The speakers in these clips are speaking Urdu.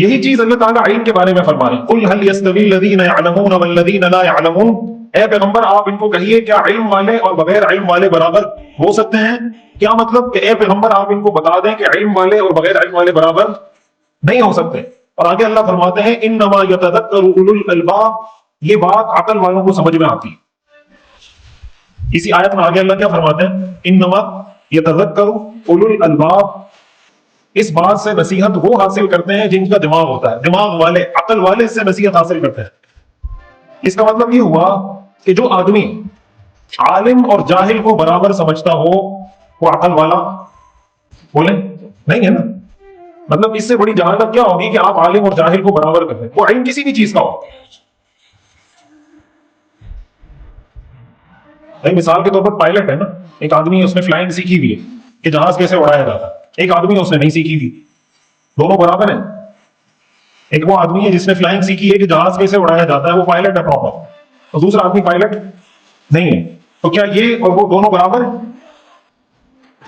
یہی چیز اللہ تعالیٰ علم کے بارے میں فرما رہے ہیں، قل هل يستوي الذين يعلمون والذين لا يعلمون، اے پیغمبر آپ ان کو کہیے کیا علم والے اور بغیر علم والے برابر ہو سکتے ہیں؟ کیا مطلب کہ اے پیغمبر آپ ان کو بتا دیں کہ علم والے اور بغیر علم والے برابر نہیں ہو سکتے۔ اور آگے اللہ فرماتے ہیں انما يتذکر اولو الالباب، یہ بات عقل والوں کو سمجھ میں آتی ہے۔ اسی آیت میں آگے اللہ کیا فرماتے ہیں، انما يتذکر اولو الالباب، اس بات سے نصیحت وہ حاصل کرتے ہیں جن کا دماغ ہوتا ہے، دماغ والے عقل والے اس سے نصیحت حاصل کرتے ہیں۔ اس کا مطلب یہ ہوا کہ جو آدمی عالم اور جاہل کو برابر سمجھتا ہو وہ عقل والا بولیں نہیں ہے نا۔ مطلب اس سے بڑی جہالت کیا ہوگی کہ آپ عالم اور جاہل کو برابر کر دیں، وہ علم کسی بھی چیز کا ہو۔ مثال کے طور پر پائلٹ ہے نا، ایک آدمی اس نے فلائنگ سیکھی ہوئی ہے کہ جہاز کیسے اڑایا جاتا ہے، ایک آدمی اس نے نہیں سیکھی تھی، دونوں برابر ہیں۔ ایک وہ آدمی ہے جس نے فلائنگ سیکھی ہے کہ جہاز کیسے اڑایا جاتا ہے، وہ پائلٹ ہے پراپر، اور دوسرا آدمی پائلٹ نہیں ہے، تو کیا یہ اور وہ دونوں برابر ہیں؟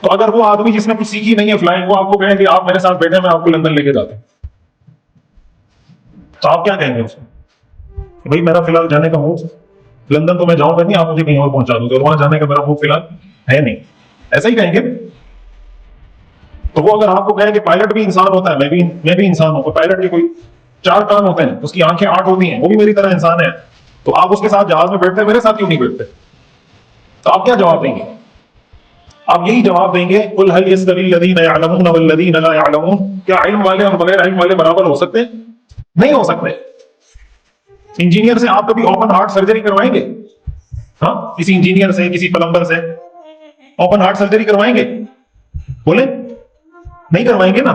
تو اگر وہ آدمی جس نے کچھ سیکھی نہیں ہے فلائنگ، وہ آپ کو کہے کہ آپ میرے ساتھ بیٹھے میں آپ کو لندن لے کے جاتا ہوں، تو آپ کیا کہیں گے اس کو کہ بھائی میرا فی الحال جانے کا موڈ، لندن تو میں جاؤں گا نہیں، آپ مجھے کہیں اور پہنچا دو، اور وہاں جانے کا میرا موڈ فی الحال ہے نہیں، ایسا ہی کہیں گے۔ تو وہ اگر آپ کو کہے کہ پائلٹ بھی انسان ہوتا ہے، میں بھی انسان ہوں، پائلٹ کے کوئی 4 کان ہوتے ہیں، اس کی آنکھیں 8 ہوتی ہیں، وہ بھی میری طرح انسان ہے، تو آپ اس کے ساتھ جہاز میں بیٹھتے، میرے ساتھ کیوں نہیں بیٹھتے؟ تو آپ کیا جواب دیں گے؟ آپ یہی جواب دیں گے قل هل يستوي الذين يعلمون والذين لا يعلمون، کیا علم والے اور بغیر علم والے برابر ہو سکتے ہیں؟ نہیں ہو سکتے۔ انجینئر سے آپ کبھی اوپن ہارٹ سرجری کروائیں گے؟ ہاں، کسی انجینئر سے، کسی پلمبر سے اوپن ہارٹ سرجری کروائیں گے؟ بولیں نہیں کروائیں گے نا۔